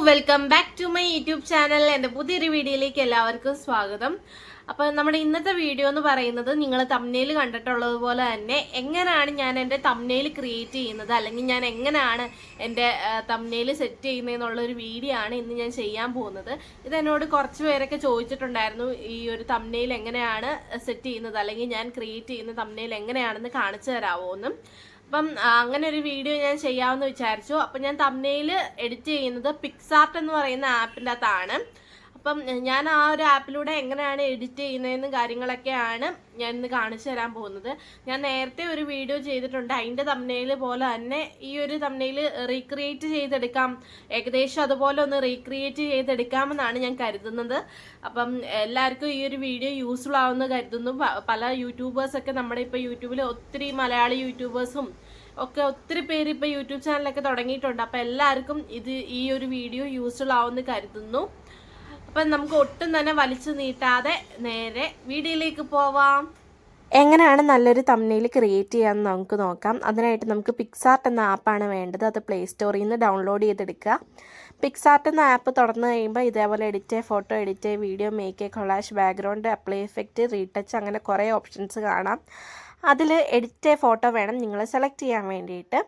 Welcome back to my YouTube channel. എൻ്റെ പുതിയൊരു വീഡിയോയിലേക്ക് എല്ലാവർക്കും സ്വാഗതം. അപ്പോൾ നമ്മുടെ ഇന്നത്തെ വീഡിയോ എന്ന് പറയുന്നത് നിങ്ങൾ തംബ്നെയിൽ കണ്ടിട്ടുള്ളതുപോലെ തന്നെ എങ്ങനെയാണ് ഞാൻ എൻ്റെ തംബ്നെയിൽ ക്രിയേറ്റ് ചെയ്യുന്നത്, അല്ലെങ്കിൽ ഞാൻ എങ്ങനെയാണ് എൻ്റെ തംബ്നെയിൽ സെറ്റ് ചെയ്യുന്നതെന്നുള്ളൊരു വീഡിയോ ആണ് ഇന്ന് ഞാൻ ചെയ്യാൻ പോകുന്നത്. ഇതെന്നോട് കുറച്ച് പേരൊക്കെ ചോദിച്ചിട്ടുണ്ടായിരുന്നു, ഈ ഒരു തംബ്നെയിൽ എങ്ങനെയാണ് സെറ്റ് ചെയ്യുന്നത്, അല്ലെങ്കിൽ ഞാൻ ക്രിയേറ്റ് ചെയ്യുന്ന തംബ്നെയിൽ എങ്ങനെയാണെന്ന് കാണിച്ചു തരാമോ എന്നും. അപ്പം അങ്ങനെ ഒരു വീഡിയോ ഞാൻ ചെയ്യാമെന്ന് വിചാരിച്ചു. അപ്പം ഞാൻ തംബ്നെയിൽ എഡിറ്റ് ചെയ്യുന്നത് പിക്സാർട്ട് എന്ന് പറയുന്ന ആപ്പിൻ്റെ അകത്താണ്. അപ്പം ഞാൻ ആ ഒരു ആപ്പിലൂടെ എങ്ങനെയാണ് എഡിറ്റ് ചെയ്യുന്നതെന്നും കാര്യങ്ങളൊക്കെയാണ് ഞാൻ ഇന്ന് കാണിച്ചു തരാൻ പോകുന്നത്. ഞാൻ നേരത്തെ ഒരു വീഡിയോ ചെയ്തിട്ടുണ്ട്, അതിൻ്റെ തംബ്നെയിൽ പോലെ തന്നെ ഈ ഒരു തംബ്നെയിൽ റീക്രിയേറ്റ് ചെയ്തെടുക്കാം, ഏകദേശം അതുപോലെ ഒന്ന് റീക്രിയേറ്റ് ചെയ്തെടുക്കാമെന്നാണ് ഞാൻ കരുതുന്നത്. അപ്പം എല്ലാവർക്കും ഈ ഒരു വീഡിയോ യൂസ്ഫുൾ ആവുമെന്ന് കരുതുന്നു. പല യൂട്യൂബേഴ്സൊക്കെ നമ്മുടെ ഇപ്പോൾ യൂട്യൂബിൽ ഒത്തിരി മലയാളി യൂട്യൂബേഴ്സും ഒക്കെ ഒത്തിരി പേര് ഇപ്പോൾ യൂട്യൂബ് ചാനലൊക്കെ തുടങ്ങിയിട്ടുണ്ട്. അപ്പം എല്ലാവർക്കും ഈ ഒരു വീഡിയോ യൂസ്ഫുൾ ആവുമെന്ന് കരുതുന്നു. അപ്പം നമുക്ക് ഒട്ടും തന്നെ വലിച്ചു നീട്ടാതെ നേരെ വീഡിയോയിലേക്ക് പോവാം. എങ്ങനെയാണ് നല്ലൊരു തംബ്നെയിൽ ക്രിയേറ്റ് ചെയ്യാമെന്ന് നമുക്ക് നോക്കാം. അതിനായിട്ട് നമുക്ക് പിക്സാർട്ട് എന്ന ആപ്പാണ് വേണ്ടത്. അത് പ്ലേ സ്റ്റോറിൽ നിന്ന് ഡൗൺലോഡ് ചെയ്തെടുക്കുക. പിക്സാർട്ട് എന്ന ആപ്പ് തുറന്നു കഴിയുമ്പോൾ ഇതേപോലെ edit, photo edit, video make, collage, background, apply effect, retouch, അങ്ങനെ കുറേ ഓപ്ഷൻസ് കാണാം. അതിൽ എഡിറ്റ് ഫോട്ടോ വേണം നിങ്ങൾ സെലക്ട് ചെയ്യാൻ വേണ്ടിയിട്ട്.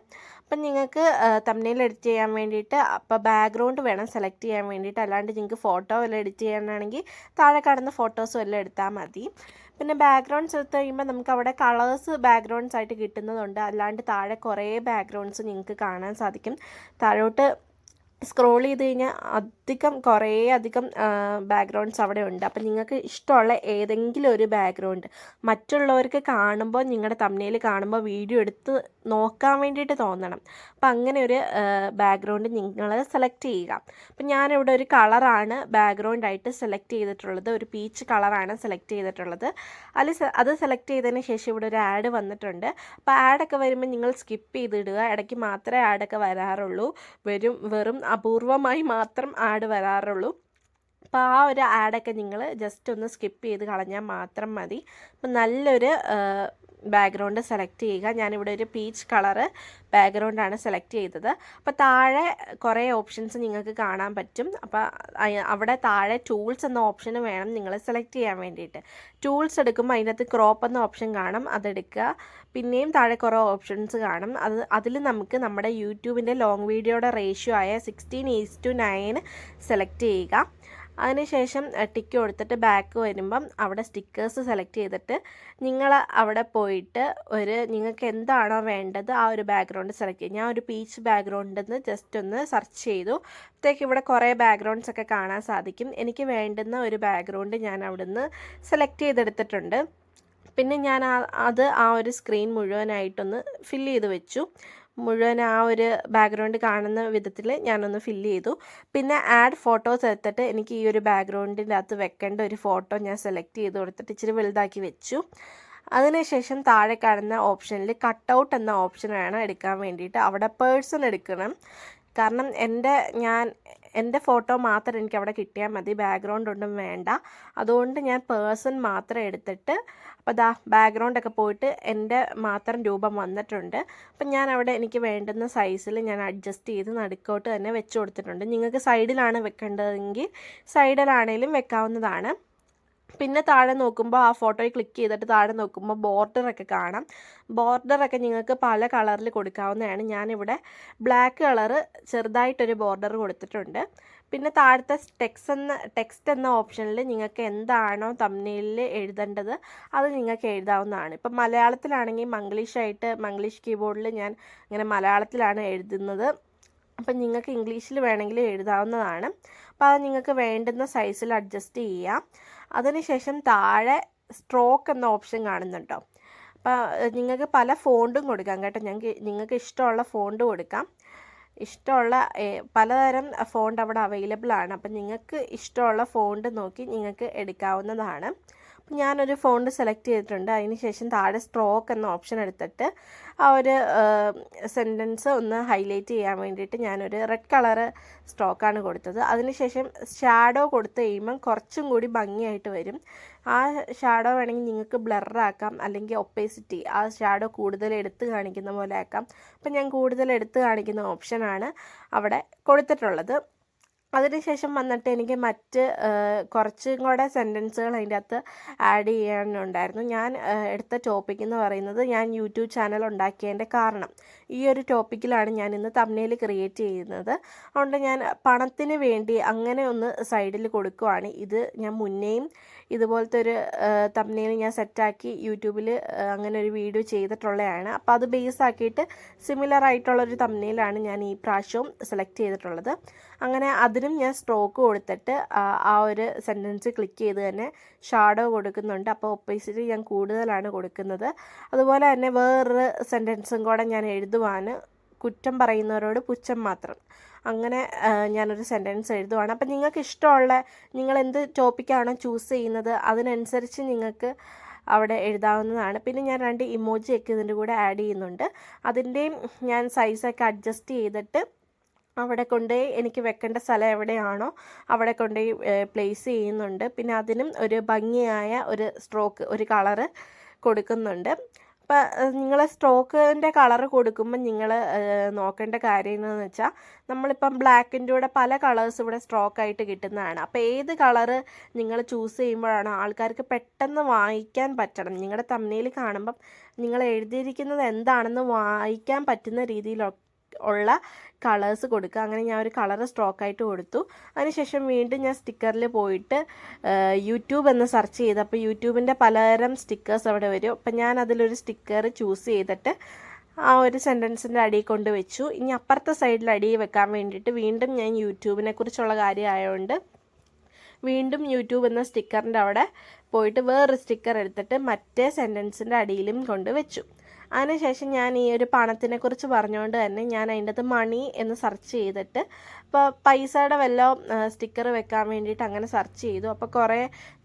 അപ്പം നിങ്ങൾക്ക് തംബ്നെയിൽ എഡിറ്റ് ചെയ്യാൻ വേണ്ടിയിട്ട് അപ്പോൾ ബാക്ക്ഗ്രൗണ്ട് വേണം സെലക്ട് ചെയ്യാൻ വേണ്ടിയിട്ട്. അല്ലാണ്ട് നിങ്ങൾക്ക് ഫോട്ടോ വല്ലതും എഡിറ്റ് ചെയ്യാനാണെങ്കിൽ താഴെ കാണുന്ന ഫോട്ടോസ് വല്ലതും എടുത്താൽ മതി. പിന്നെ ബാക്ക്ഗ്രൗണ്ട്സ് എടുത്ത് കഴിയുമ്പോൾ നമുക്ക് അവിടെ കളേഴ്സ് ബാക്ക്ഗ്രൗണ്ട്സ് ആയിട്ട് കിട്ടുന്നതുണ്ട്. അല്ലാണ്ട് താഴെ കുറേ ബാക്ക്ഗ്രൗണ്ട്സ് നിങ്ങൾക്ക് കാണാൻ സാധിക്കും. താഴോട്ട് സ്ക്രോൾ ചെയ്ത് കഴിഞ്ഞാൽ കുറേ അധികം ബാക്ക്ഗ്രൗണ്ട്സ് അവിടെ ഉണ്ട്. അപ്പം നിങ്ങൾക്ക് ഇഷ്ടമുള്ള ഏതെങ്കിലും ഒരു ബാക്ക്ഗ്രൗണ്ട് മറ്റുള്ളവർക്ക് കാണുമ്പോൾ, നിങ്ങളുടെ തംബ്നെയിൽ കാണുമ്പോൾ വീഡിയോ എടുത്ത് നോക്കാൻ വേണ്ടിയിട്ട് തോന്നണം. അപ്പം അങ്ങനെ ഒരു ബാക്ക്ഗ്രൗണ്ട് നിങ്ങൾ സെലക്ട് ചെയ്യുക. അപ്പം ഞാനിവിടെ ഒരു കളറാണ് ബാക്ക്ഗ്രൗണ്ടായിട്ട് സെലക്ട് ചെയ്തിട്ടുള്ളത്, ഒരു പീച്ച് കളറാണ് സെലക്ട് ചെയ്തിട്ടുള്ളത്. അത് സെലക്ട് ചെയ്തതിന് ശേഷം ഇവിടെ ഒരു ആഡ് വന്നിട്ടുണ്ട്. അപ്പോൾ ആഡൊക്കെ വരുമ്പോൾ നിങ്ങൾ സ്കിപ്പ് ചെയ്തിടുക. ഇടയ്ക്ക് മാത്രമേ ആഡൊക്കെ വരാറുള്ളൂ, വെറും അപൂർവമായി മാത്രം ആഡ് വരാറുള്ളൂ. അപ്പോൾ ആ ഒരു ആഡൊക്കെ നിങ്ങൾ ജസ്റ്റ് ഒന്ന് സ്കിപ്പ് ചെയ്ത് കളഞ്ഞാൽ മാത്രം മതി. അപ്പം നല്ലൊരു ബാക്ക്ഗ്രൗണ്ട് സെലക്ട് ചെയ്യുക. ഞാനിവിടെ ഒരു പീച്ച് കളറ് ബാക്ക്ഗ്രൗണ്ടാണ് സെലക്ട് ചെയ്തത്. അപ്പോൾ താഴെ കുറേ ഓപ്ഷൻസ് നിങ്ങൾക്ക് കാണാൻ പറ്റും. അപ്പോൾ അവിടെ താഴെ ടൂൾസ് എന്ന ഓപ്ഷന് വേണം നിങ്ങൾ സെലക്ട് ചെയ്യാൻ വേണ്ടിയിട്ട്. ടൂൾസ് എടുക്കുമ്പോൾ അതിനകത്ത് ക്രോപ്പ് എന്ന ഓപ്ഷൻ കാണും, അതെടുക്കുക. പിന്നെയും താഴെ കുറേ ഓപ്ഷൻസ് കാണും. അതിൽ നമുക്ക് നമ്മുടെ യൂട്യൂബിൻ്റെ ലോങ് വീഡിയോയുടെ റേഷ്യോ ആയ 16:9 സെലക്ട് ചെയ്യുക. അതിനുശേഷം ടിക്ക് കൊടുത്തിട്ട് ബാക്ക് വരുമ്പം അവിടെ സ്റ്റിക്കേഴ്സ് സെലക്ട് ചെയ്തിട്ട് നിങ്ങൾ അവിടെ പോയിട്ട് നിങ്ങൾക്ക് എന്താണോ വേണ്ടത് ആ ഒരു ബാക്ക്ഗ്രൗണ്ട് സെലക്ട് ചെയ്യും. ഞാൻ ഒരു പീച്ച് ബാക്ക്ഗ്രൗണ്ടെന്ന് ജസ്റ്റ് ഒന്ന് സെർച്ച് ചെയ്തു. അപ്പോഴത്തേക്ക് ഇവിടെ കുറേ ബാക്ക്ഗ്രൗണ്ട്സ് ഒക്കെ കാണാൻ സാധിക്കും. എനിക്ക് വേണ്ടുന്ന ഒരു ബാക്ക്ഗ്രൗണ്ട് ഞാൻ അവിടുന്ന് സെലക്ട് ചെയ്തെടുത്തിട്ടുണ്ട്. പിന്നെ ഞാൻ ആ ഒരു സ്ക്രീൻ മുഴുവനായിട്ടൊന്ന് ഫില്ല് ചെയ്ത് വെച്ചു. മുഴുവൻ ആ ഒരു ബാക്ക്ഗ്രൗണ്ട് കാണുന്ന വിധത്തിൽ ഞാനൊന്ന് ഫില്ല് ചെയ്തു. പിന്നെ ആഡ് ഫോട്ടോസ് എടുത്തിട്ട് എനിക്ക് ഈ ഒരു ബാക്ക്ഗ്രൗണ്ടിൻ്റെ അകത്ത് വെക്കേണ്ട ഒരു ഫോട്ടോ ഞാൻ സെലക്ട് ചെയ്ത് കൊടുത്തിട്ട് ഇച്ചിരി വലുതാക്കി വെച്ചു. അതിനുശേഷം താഴെ കാണുന്ന ഓപ്ഷനിൽ കട്ടൗട്ട് എന്ന ഓപ്ഷനാണ് എടുക്കാൻ വേണ്ടിയിട്ട്. അവിടെ പേഴ്സൺ എടുക്കണം. കാരണം എൻ്റെ ഫോട്ടോ മാത്രം എനിക്ക് അവിടെ കിട്ടിയാൽ മതി, ബാക്ക്ഗ്രൗണ്ട് ഒന്നും വേണ്ട. അതുകൊണ്ട് ഞാൻ പേഴ്സൺ മാത്രം എടുത്തിട്ട് അപ്പോൾ ബാക്ക്ഗ്രൗണ്ടൊക്കെ പോയിട്ട് എൻ്റെ മാത്രം രൂപം വന്നിട്ടുണ്ട്. അപ്പം ഞാൻ അവിടെ എനിക്ക് വേണ്ടുന്ന സൈസിൽ ഞാൻ അഡ്ജസ്റ്റ് ചെയ്ത് നടുക്കോട്ട് തന്നെ വെച്ച് കൊടുത്തിട്ടുണ്ട്. നിങ്ങൾക്ക് സൈഡിലാണ് വെക്കേണ്ടതെങ്കിൽ സൈഡിലാണേലും വെക്കാവുന്നതാണ്. പിന്നെ താഴെ നോക്കുമ്പോൾ ആ ഫോട്ടോയിൽ ക്ലിക്ക് ചെയ്തിട്ട് താഴെ നോക്കുമ്പോൾ ബോർഡറൊക്കെ കാണാം. ബോർഡറൊക്കെ നിങ്ങൾക്ക് പല കളറിൽ കൊടുക്കാവുന്നതാണ്. ഞാനിവിടെ ബ്ലാക്ക് കളറ് ചെറുതായിട്ടൊരു ബോർഡർ കൊടുത്തിട്ടുണ്ട്. പിന്നെ താഴത്തെ ടെക്സ്റ്റ് എന്ന ഓപ്ഷനിൽ നിങ്ങൾക്ക് എന്താണോ തംബ്നെയിലിൽ എഴുതേണ്ടത് അത് നിങ്ങൾക്ക് എഴുതാവുന്നതാണ്. ഇപ്പം മലയാളത്തിലാണെങ്കിൽ മംഗ്ലീഷ് കീബോർഡിൽ ഞാൻ ഇങ്ങനെ മലയാളത്തിലാണ് എഴുതുന്നത്. അപ്പം നിങ്ങൾക്ക് ഇംഗ്ലീഷിൽ വേണമെങ്കിൽ എഴുതാവുന്നതാണ്. അപ്പോൾ അത് നിങ്ങൾക്ക് വേണ്ടുന്ന സൈസിൽ അഡ്ജസ്റ്റ് ചെയ്യാം. അതിനുശേഷം താഴെ സ്ട്രോക്ക് എന്ന ഓപ്ഷൻ കാണുന്നുണ്ടോ? അപ്പോൾ നിങ്ങൾക്ക് പല ഫോണ്ടും കൊടുക്കാം കേട്ടോ. നിങ്ങൾക്ക് ഇഷ്ടമുള്ള ഫോണ്ട് കൊടുക്കാം. ഇഷ്ടമുള്ള പലതരം ഫോണ്ട് അവിടെ അവൈലബിൾ ആണ്. അപ്പം നിങ്ങൾക്ക് ഇഷ്ടമുള്ള ഫോണ്ട് നോക്കി നിങ്ങൾക്ക് എടുക്കാവുന്നതാണ്. അപ്പം ഞാനൊരു ഫോണ്ട് സെലക്ട് ചെയ്തിട്ടുണ്ട്. അതിനുശേഷം താഴെ സ്ട്രോക്ക് എന്ന ഓപ്ഷൻ എടുത്തിട്ട് ആ ഒരു സെൻറ്റൻസ് ഒന്ന് ഹൈലൈറ്റ് ചെയ്യാൻ വേണ്ടിയിട്ട് ഞാനൊരു റെഡ് കളറ് സ്ട്രോക്കാണ് കൊടുത്തത്. അതിനുശേഷം ഷാഡോ കൊടുത്ത് കഴിയുമ്പം കുറച്ചും കൂടി ഭംഗിയായിട്ട് വരും. ആ ഷാഡോ വേണമെങ്കിൽ നിങ്ങൾക്ക് ബ്ലറാക്കാം, അല്ലെങ്കിൽ ഒപ്പേസിറ്റി ആ ഷാഡോ കൂടുതൽ എടുത്ത് കാണിക്കുന്ന പോലെ ആക്കാം. അപ്പം ഞാൻ കൂടുതൽ എടുത്ത് കാണിക്കുന്ന ഓപ്ഷനാണ് അവിടെ കൊടുത്തിട്ടുള്ളത്. അതിനുശേഷം വന്നിട്ട് എനിക്ക് മറ്റ് കുറച്ചും കൂടെ സെൻറ്റൻസുകൾ അതിൻ്റെ അകത്ത് ആഡ് ചെയ്യാനുണ്ടായിരുന്നു. ഞാൻ എടുത്ത ടോപ്പിക് എന്ന് പറയുന്നത് ഞാൻ യൂട്യൂബ് ചാനൽ ഉണ്ടാക്കിയതിൻ്റെ കാരണം ഈ ഒരു ടോപ്പിക്കിലാണ് ഞാൻ ഇന്ന് തംബ്നെയിൽ ക്രിയേറ്റ് ചെയ്യുന്നത്. അതുകൊണ്ട് ഞാൻ പണത്തിന് വേണ്ടി അങ്ങനെ ഒന്ന് സൈഡിൽ കൊടുക്കുവാണ്. ഇത് ഞാൻ മുന്നേയും ഇതുപോലത്തെ ഒരു തംബ്നെയിൽ ഞാൻ സെറ്റാക്കി യൂട്യൂബിൽ അങ്ങനെ ഒരു വീഡിയോ ചെയ്തിട്ടുള്ളതാണ്. അപ്പോൾ അത് ബേസ് ആക്കിയിട്ട് സിമിലർ ആയിട്ടുള്ളൊരു തംബ്നെയിലാണ് ഞാൻ ഈ പ്രാവശ്യവും സെലക്ട് ചെയ്തിട്ടുള്ളത്. അങ്ങനെ അതിനും ഞാൻ സ്ട്രോക്ക് കൊടുത്തിട്ട് ആ ഒരു സെൻറ്റൻസ് ക്ലിക്ക് ചെയ്ത് തന്നെ ഷാഡോ കൊടുക്കുന്നുണ്ട്. അപ്പോൾ ഒപ്പേസിറ്റി ഞാൻ കൂടുതലാണ് കൊടുക്കുന്നത്. അതുപോലെ തന്നെ വേറൊരു സെൻറ്റൻസും കൂടെ ഞാൻ എഴുതുവാണ്, കുറ്റം പറയുന്നവരോട് പുച്ഛം മാത്രം. അങ്ങനെ ഞാനൊരു സെൻറ്റൻസ് എഴുതുവാണ്. അപ്പം നിങ്ങൾക്ക് ഇഷ്ടമുള്ള നിങ്ങൾ എന്ത് ടോപ്പിക്കാണോ ചൂസ് ചെയ്യുന്നത് അതിനനുസരിച്ച് നിങ്ങൾക്ക് അവിടെ എഴുതാവുന്നതാണ്. പിന്നെ ഞാൻ 2 ഇമോജിയൊക്കെ ഇതിൻ്റെ കൂടെ ആഡ് ചെയ്യുന്നുണ്ട്. അതിൻ്റെയും ഞാൻ സൈസൊക്കെ അഡ്ജസ്റ്റ് ചെയ്തിട്ട് അവിടെ കൊണ്ടുപോയി എനിക്ക് വെക്കേണ്ട സ്ഥലം എവിടെയാണോ അവിടെ കൊണ്ടുപോയി പ്ലേസ് ചെയ്യുന്നുണ്ട്. പിന്നെ അതിനും ഒരു ഭംഗിയായ ഒരു സ്ട്രോക്ക്, ഒരു കളറ് കൊടുക്കുന്നുണ്ട്. അപ്പം നിങ്ങൾ സ്ട്രോക്കിൻ്റെ കളറ് കൊടുക്കുമ്പോൾ നിങ്ങൾ നോക്കേണ്ട കാര്യം എന്താണെന്ന് വെച്ചാൽ, നമ്മളിപ്പം ബ്ലാക്കിൻ്റെ കൂടെ പല കളേഴ്സ് ഇവിടെ സ്ട്രോക്കായിട്ട് കിട്ടുന്നതാണ്. അപ്പോൾ ഏത് കളറ് നിങ്ങൾ ചൂസ് ചെയ്യുമ്പോഴാണ് ആൾക്കാർക്ക് പെട്ടെന്ന് വായിക്കാൻ പറ്റണം. നിങ്ങളുടെ തംബ്നെയിൽ കാണുമ്പം നിങ്ങൾ എഴുതിയിരിക്കുന്നത് എന്താണെന്ന് വായിക്കാൻ പറ്റുന്ന രീതിയിലൊക്കെ ഉള്ള കളേഴ്സ് കൊടുക്കുക. അങ്ങനെ ഞാൻ ഒരു കളറ് സ്ട്രോക്കായിട്ട് കൊടുത്തു. അതിനുശേഷം വീണ്ടും ഞാൻ സ്റ്റിക്കറിൽ പോയിട്ട് യൂട്യൂബ് എന്ന് സെർച്ച് ചെയ്തപ്പോൾ യൂട്യൂബിൻ്റെ പലതരം സ്റ്റിക്കേഴ്സ് അവിടെ വരും. അപ്പം ഞാൻ അതിലൊരു സ്റ്റിക്കർ ചൂസ് ചെയ്തിട്ട് ആ ഒരു സെൻറ്റൻസിൻ്റെ അടിയിൽ കൊണ്ട് വെച്ചു. ഇനി അപ്പുറത്തെ സൈഡിൽ അടിയിൽ വെക്കാൻ വേണ്ടിയിട്ട് വീണ്ടും ഞാൻ യൂട്യൂബിനെ കുറിച്ചുള്ള കാര്യമായതുകൊണ്ട് വീണ്ടും യൂട്യൂബ് എന്ന സ്റ്റിക്കറിൻ്റെ അവിടെ പോയിട്ട് വേറൊരു സ്റ്റിക്കർ എടുത്തിട്ട് മറ്റേ സെൻറ്റൻസിൻ്റെ അടിയിലും കൊണ്ട് വെച്ചു. അതിനുശേഷം ഞാൻ ഈ ഒരു പണത്തിനെക്കുറിച്ച് പറഞ്ഞുകൊണ്ട് തന്നെ ഞാൻ അതിൻ്റെ അകത്ത് മണി എന്ന് സെർച്ച് ചെയ്തിട്ട് ഇപ്പോൾ പൈസയുടെ വല്ലതും സ്റ്റിക്കർ വെക്കാൻ വേണ്ടിയിട്ട് അങ്ങനെ സെർച്ച് ചെയ്തു. അപ്പോൾ കുറേ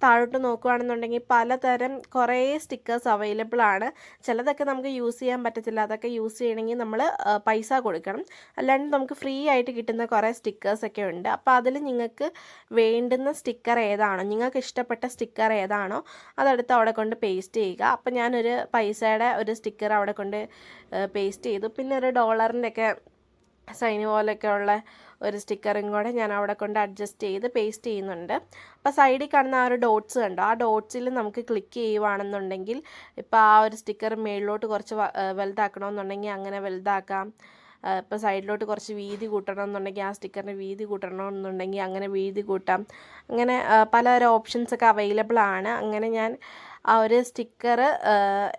താഴോട്ട് നോക്കുകയാണെന്നുണ്ടെങ്കിൽ പലതരം കുറേ സ്റ്റിക്കേഴ്സ് അവൈലബിൾ ആണ്. ചിലതൊക്കെ നമുക്ക് യൂസ് ചെയ്യാൻ പറ്റത്തില്ല. അതൊക്കെ യൂസ് ചെയ്യണമെങ്കിൽ നമ്മൾ പൈസ കൊടുക്കണം. അല്ലാണ്ട് നമുക്ക് ഫ്രീ ആയിട്ട് കിട്ടുന്ന കുറേ സ്റ്റിക്കേഴ്സൊക്കെ ഉണ്ട്. അപ്പോൾ അതിൽ നിങ്ങൾക്ക് വേണ്ടുന്ന സ്റ്റിക്കർ ഏതാണോ, നിങ്ങൾക്ക് ഇഷ്ടപ്പെട്ട സ്റ്റിക്കർ ഏതാണോ അതെടുത്ത് അവിടെ കൊണ്ട് പേസ്റ്റ് ചെയ്യുക. അപ്പോൾ ഞാനൊരു പൈസയുടെ ഒരു സ്റ്റിക്കർ അവിടെ കൊണ്ട് പേസ്റ്റ് ചെയ്തു. പിന്നെ ഒരു ഡോളറിൻ്റെ ഒക്കെ സൈന് പോലെയൊക്കെ ഉള്ള ഒരു സ്റ്റിക്കറും കൂടെ ഞാൻ അവിടെ കൊണ്ട് അഡ്ജസ്റ്റ് ചെയ്ത് പേസ്റ്റ് ചെയ്യുന്നുണ്ട്. അപ്പോൾ സൈഡിൽ കാണുന്ന ആ ഒരു ഡോട്ട്സ് കണ്ടോ, ആ ഡോട്ട്സിൽ നമുക്ക് ക്ലിക്ക് ചെയ്യുവാണെന്നുണ്ടെങ്കിൽ ഇപ്പോൾ ആ ഒരു സ്റ്റിക്കർ മേളിലോട്ട് കുറച്ച് വലുതാക്കണമെന്നുണ്ടെങ്കിൽ അങ്ങനെ വലുതാക്കാം. ഇപ്പോൾ സൈഡിലോട്ട് കുറച്ച് വീതി കൂട്ടണമെന്നുണ്ടെങ്കിൽ ആ സ്റ്റിക്കറിന് വീതി കൂട്ടണമെന്നുണ്ടെങ്കിൽ അങ്ങനെ വീതി കൂട്ടാം. അങ്ങനെ പലതരം ഓപ്ഷൻസൊക്കെ അവൈലബിൾ ആണ്. അങ്ങനെ ഞാൻ ആ ഒരു സ്റ്റിക്കർ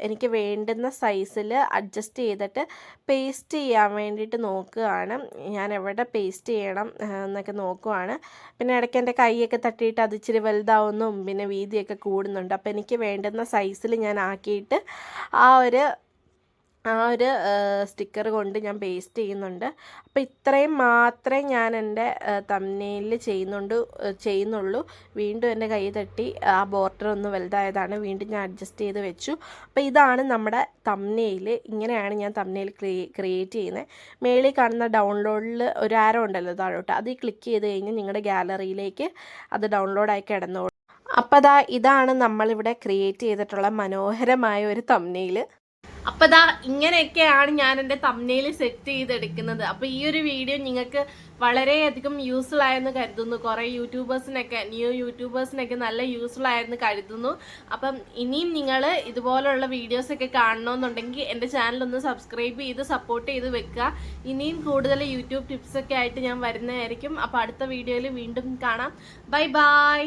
എനിക്ക് വേണ്ടുന്ന സൈസിൽ അഡ്ജസ്റ്റ് ചെയ്തിട്ട് പേസ്റ്റ് ചെയ്യാൻ വേണ്ടിയിട്ട് നോക്കുകയാണ്. ഞാൻ എവിടെ പേസ്റ്റ് ചെയ്യണം എന്നൊക്കെ നോക്കുവാണ്. പിന്നെ ഇടയ്ക്ക് എൻ്റെ കൈയൊക്കെ തട്ടിയിട്ട് അത് ഇച്ചിരി വലുതാവുന്നും പിന്നെ വീതിയൊക്കെ കൂടുന്നുണ്ട്. അപ്പോൾ എനിക്ക് വേണ്ടുന്ന സൈസിൽ ഞാൻ ആക്കിയിട്ട് ആ ഒരു സ്റ്റിക്കർ കൊണ്ട് ഞാൻ പേസ്റ്റ് ചെയ്യുന്നുണ്ട്. അപ്പോൾ ഇത്രയും മാത്രമേ ഞാൻ എൻ്റെ തംബ്നെയിലിൽ ചെയ്യുന്നുള്ളൂ. വീണ്ടും എൻ്റെ കൈ തട്ടി ആ ബോർഡർ ഒന്ന് വലുതായതാണ്, വീണ്ടും ഞാൻ അഡ്ജസ്റ്റ് ചെയ്ത് വെച്ചു. അപ്പോൾ ഇതാണ് നമ്മുടെ തംബ്നെയിൽ. ഇങ്ങനെയാണ് ഞാൻ തംബ്നെയിൽ ക്രിയേറ്റ് ചെയ്യുന്നത്. മേളിൽ കാണുന്ന ഡൗൺലോഡിൽ ഒരു ആരോ ഉണ്ടല്ലോ താഴോട്ട്, അത് ക്ലിക്ക് ചെയ്ത് കഴിഞ്ഞ് നിങ്ങളുടെ ഗാലറിയിലേക്ക് അത് ഡൗൺലോഡായി കിടന്നോളൂ. അപ്പോൾ ഇതാണ് നമ്മളിവിടെ ക്രിയേറ്റ് ചെയ്തിട്ടുള്ള മനോഹരമായ ഒരു തംബ്നെയിൽ. അപ്പോൾ ഇങ്ങനെയൊക്കെയാണ് ഞാൻ എൻ്റെ തംബ്നെയിൽ സെറ്റ് ചെയ്തെടുക്കുന്നത്. അപ്പോൾ ഈ ഒരു വീഡിയോ നിങ്ങൾക്ക് വളരെയധികം യൂസ്ഫുൾ ആയെന്ന് കരുതുന്നു. കുറേ ന്യൂ യൂട്യൂബേഴ്സിനൊക്കെ നല്ല യൂസ്ഫുൾ ആയെന്ന് കരുതുന്നു. അപ്പം ഇനിയും നിങ്ങൾ ഇതുപോലുള്ള വീഡിയോസൊക്കെ കാണണമെന്നുണ്ടെങ്കിൽ എൻ്റെ ചാനലൊന്ന് സബ്സ്ക്രൈബ് ചെയ്ത് സപ്പോർട്ട് ചെയ്ത് വെക്കുക. ഇനിയും കൂടുതൽ യൂട്യൂബ് ടിപ്സൊക്കെ ആയിട്ട് ഞാൻ വരുന്നതായിരിക്കും. അപ്പോൾ അടുത്ത വീഡിയോയിൽ വീണ്ടും കാണാം. Bye bye.